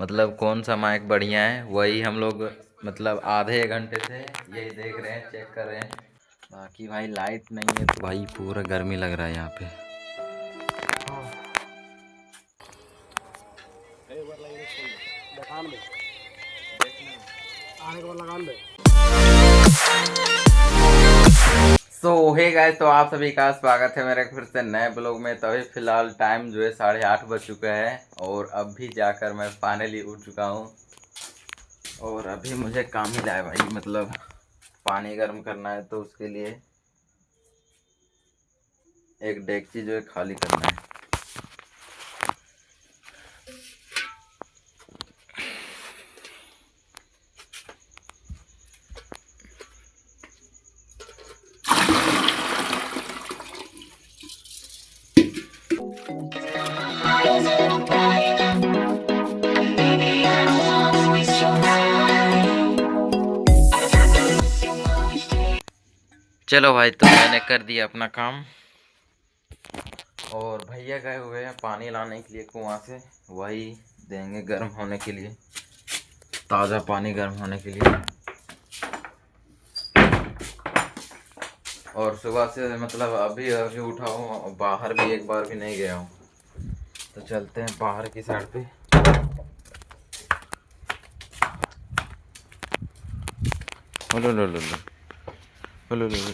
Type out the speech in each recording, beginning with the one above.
मतलब कौन सा माइक बढ़िया है, वही हम लोग मतलब आधे घंटे से यही देख रहे हैं, चेक कर रहे हैं। बाकी भाई लाइट नहीं है तो भाई पूरा गर्मी लग रहा है यहाँ पे। सो हे गाइस, तो आप सभी का स्वागत है मेरे फिर से नए ब्लॉग में। तो अभी फ़िलहाल टाइम जो है 8:30 बज चुका है और अब भी जाकर मैं फाइनली उठ चुका हूँ। और अभी मुझे काम ही लाया भाई, मतलब पानी गर्म करना है तो उसके लिए एक डेगची जो है खाली करना है। चलो भाई, तो मैंने कर दिया अपना काम और भैया गए हुए हैं पानी लाने के लिए कुआं से। वही देंगे गर्म होने के लिए, ताज़ा पानी गर्म होने के लिए। और सुबह से मतलब अभी अभी उठा हूँ, बाहर भी एक बार भी नहीं गया हूँ। तो चलते हैं बाहर की साइड पे। लो लो लो लो लो लो लो।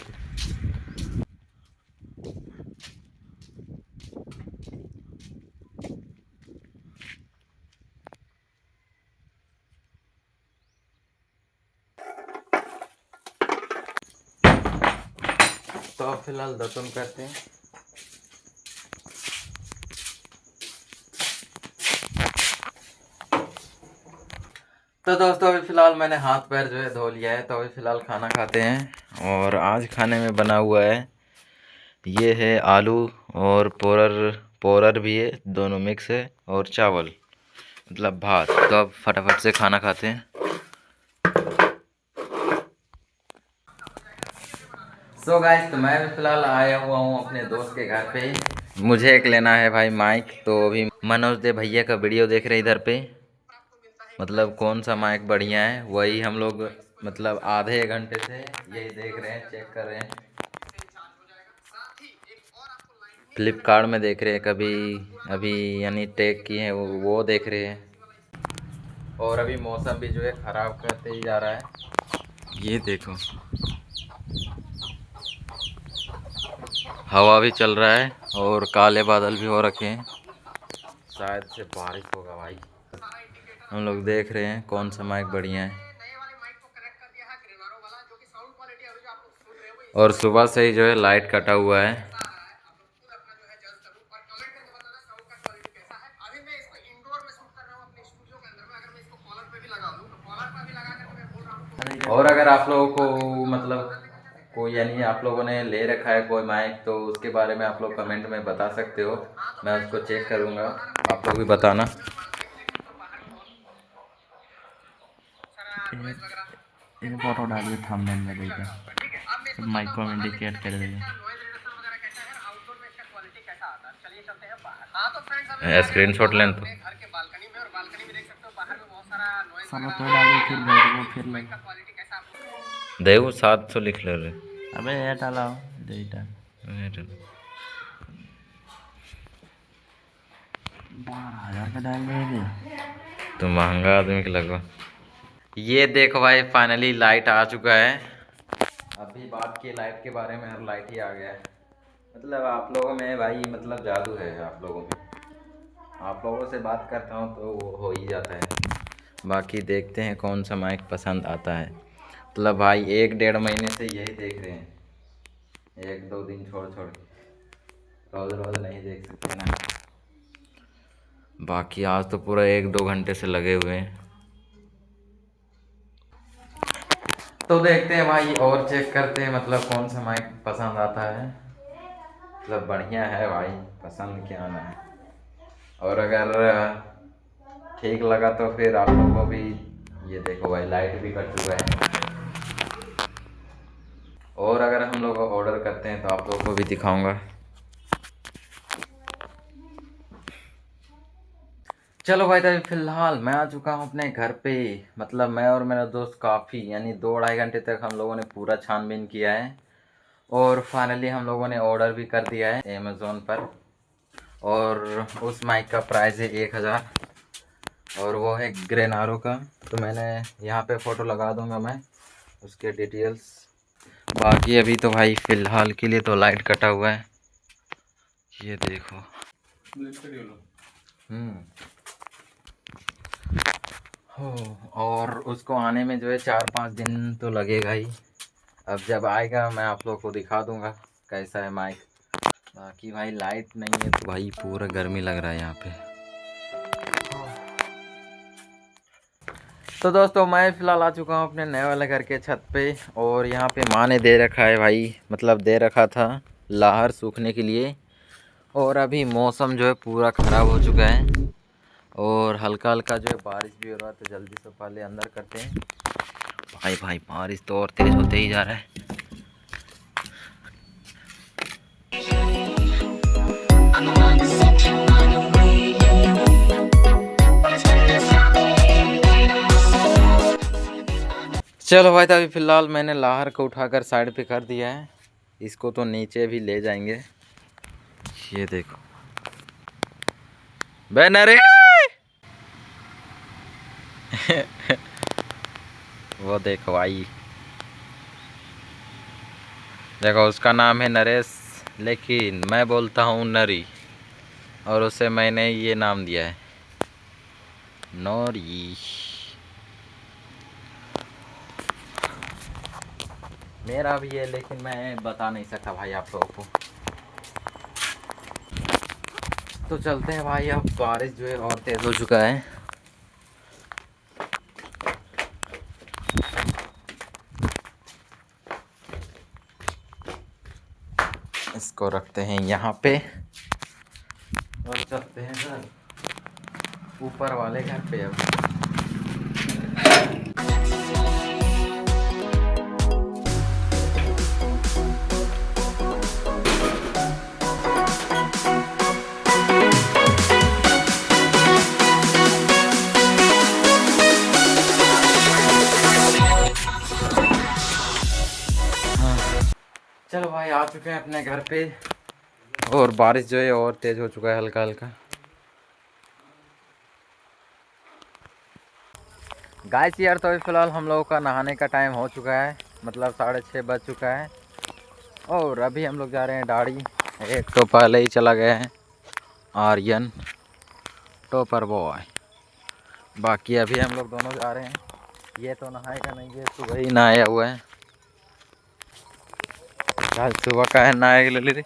तो अब फिलहाल दतुन करते हैं। तो दोस्तों अभी फ़िलहाल मैंने हाथ पैर जो है धो लिया है, तो अभी फ़िलहाल खाना खाते हैं। और आज खाने में बना हुआ है, ये है आलू और पोरर पोरर भी है, दोनों मिक्स है, और चावल मतलब भात। तो अब फटाफट से खाना खाते हैं। सो गाइस, तो मैं भी फ़िलहाल आया हुआ हूँ अपने दोस्त के घर पे। मुझे एक लेना है भाई माइक, तो अभी मनोज दे भैया का वीडियो देख रहे हैं इधर पे। मतलब कौन सा माइक बढ़िया है, वही हम लोग मतलब आधे घंटे से यही देख रहे हैं, चेक कर रहे हैं। फ्लिपकार्ट में देख रहे हैं, कभी अभी यानी टेक की है वो देख रहे हैं। और अभी मौसम भी जो है ख़राब करते ही जा रहा है। ये देखो, हवा भी चल रहा है और काले बादल भी हो रखे हैं, शायद से बारिश होगा भाई। हम लोग देख रहे हैं कौन सा माइक बढ़िया है। और सुबह से ही जो है लाइट कटा हुआ है। और अगर आप लोगों को मतलब कोई यानी आप लोगों ने ले रखा है कोई माइक, तो उसके बारे में आप लोग कमेंट में बता सकते हो, मैं उसको चेक करूँगा। आप लोग भी बताना। एक फोटो डालिए थंबनेल में देगा, सब माइक को इंडिकेट कर देगा। स्क्रीनशॉट लें तो साला तो डालिए फिर भेजो फिर लगे। देखो 700 लिख ले रहे। अबे ये डाला डेटा 12,000 का डाल देंगे। तो महंगा आदमी के लगवा। ये देखो भाई, फाइनली लाइट आ चुका है। अभी बात की लाइट के बारे में और लाइट ही आ गया है। मतलब आप लोगों में भाई मतलब जादू है आप लोगों में। आप लोगों से बात करता हूँ तो वो हो ही जाता है। बाकी देखते हैं कौन सा माइक पसंद आता है। मतलब भाई 1-1.5 महीने से यही देख रहे हैं, 1-2 दिन छोड़ छोड़ के, रोज़ रोज़ नहीं देख सकते ना। बाकी आज तो पूरा 1-2 घंटे से लगे हुए हैं। तो देखते हैं भाई और चेक करते हैं मतलब कौन सा माइक पसंद आता है। मतलब बढ़िया है भाई, पसंद क्या आना है। और अगर ठीक लगा तो फिर आप लोगों को भी, ये देखो भाई लाइट भी कट चुका है। और अगर हम लोग ऑर्डर करते हैं तो आप लोगों को भी दिखाऊंगा। चलो भाई, तो फिलहाल मैं आ चुका हूँ अपने घर पे। मतलब मैं और मेरा दोस्त काफ़ी यानी 2-2.5 घंटे तक हम लोगों ने पूरा छानबीन किया है और फाइनली हम लोगों ने ऑर्डर भी कर दिया है अमेज़ोन पर। और उस माइक का प्राइस है 1000 और वो है ग्रेनारो का। तो मैंने यहाँ पे फ़ोटो लगा दूँगा मैं उसके डिटेल्स। बाकी अभी तो भाई फ़िलहाल के लिए तो लाइट कटा हुआ है, ये देखो। हो, और उसको आने में जो है 4-5 दिन तो लगेगा ही। अब जब आएगा मैं आप लोग को दिखा दूंगा कैसा है माइक। बाकी भाई लाइट नहीं है तो भाई पूरा गर्मी लग रहा है यहाँ पे। तो दोस्तों मैं फ़िलहाल आ चुका हूँ अपने नए वाले घर के छत पे और यहाँ पे माँ ने दे रखा है भाई, मतलब दे रखा था लाहर सूखने के लिए। और अभी मौसम जो है पूरा ख़राब हो चुका है और हल्का हल्का जो है बारिश भी हो रहा है, तो जल्दी से पहले अंदर करते हैं। भाई बारिश तो और तेज़ होते ही जा रहा है। चलो भाई, तो अभी फ़िलहाल मैंने लाहर को उठाकर साइड पे कर दिया है। इसको तो नीचे भी ले जाएंगे। ये देखो बैनर वो देखो भाई, देखो उसका नाम है नरेश, लेकिन मैं बोलता हूँ नरी, और उसे मैंने ये नाम दिया है नौरी। मेरा भी है लेकिन मैं बता नहीं सकता भाई आप लोगों को। तो चलते हैं भाई, अब बारिश जो है और तेज़ हो चुका है। इसको रखते हैं यहाँ पे और चलते हैं घर ऊपर वाले घर पे। अब चलो भाई, आ चुके हैं अपने घर पे और बारिश जो है और तेज़ हो चुका है हल्का हल्का। गाइस यार, तो अभी फ़िलहाल हम लोगों का नहाने का टाइम हो चुका है, मतलब 6:30 बज चुका है और अभी हम लोग जा रहे हैं दाढ़ी। एक तो पहले ही चला गया है आर्यन टॉपर बॉय, बाकी अभी हम लोग दोनों जा रहे हैं। ये तो नहाएगा नहीं, ये सुबह ही नहाया हुआ है, कल सुबह का है नहाएगा ले रे।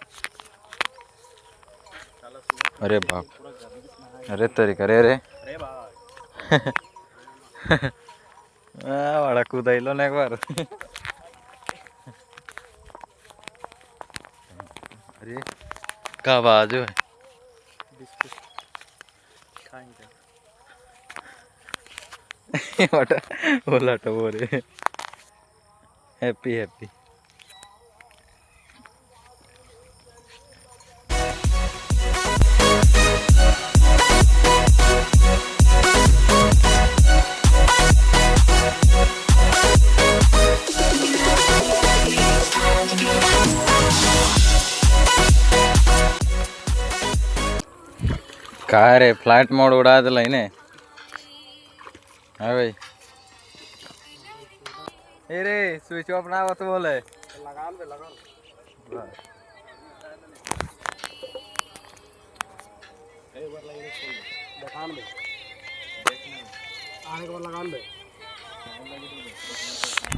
अरे बाप, अरे तरी करे रे बड़ा कूदाइलो ना एक बार अरे का बाजू है बोला तो बोले हैप्पी हैप्पी। कहा रे फ्लाइट मोड उड़ा दिल ने। हाँ भाई, रे स्विच ऑफ ना हो तो बोले लगान पे लगान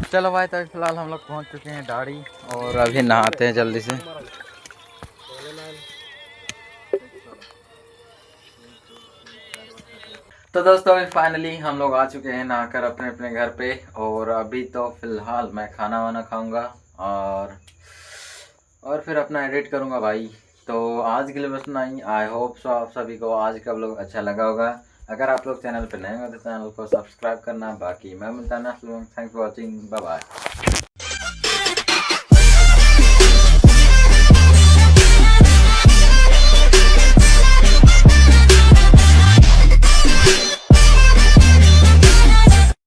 चलो भाई, तो फिलहाल हम लोग पहुंच चुके हैं दाढ़ी और अभी नहाते हैं जल्दी से। तो दोस्तों अभी फाइनली हम लोग आ चुके हैं नहाकर अपने अपने घर पे और अभी तो फिलहाल मैं खाना वाना खाऊंगा और फिर अपना एडिट करूंगा भाई। तो आज के लिए बस इतना ही। आई होप सो आप सभी को आज का व्लॉग अच्छा लगा होगा। अगर आप लोग चैनल पर नए हो तो चैनल को सब्सक्राइब करना। बाकी मैं मिलता हूँ, thanks for watching, bye bye.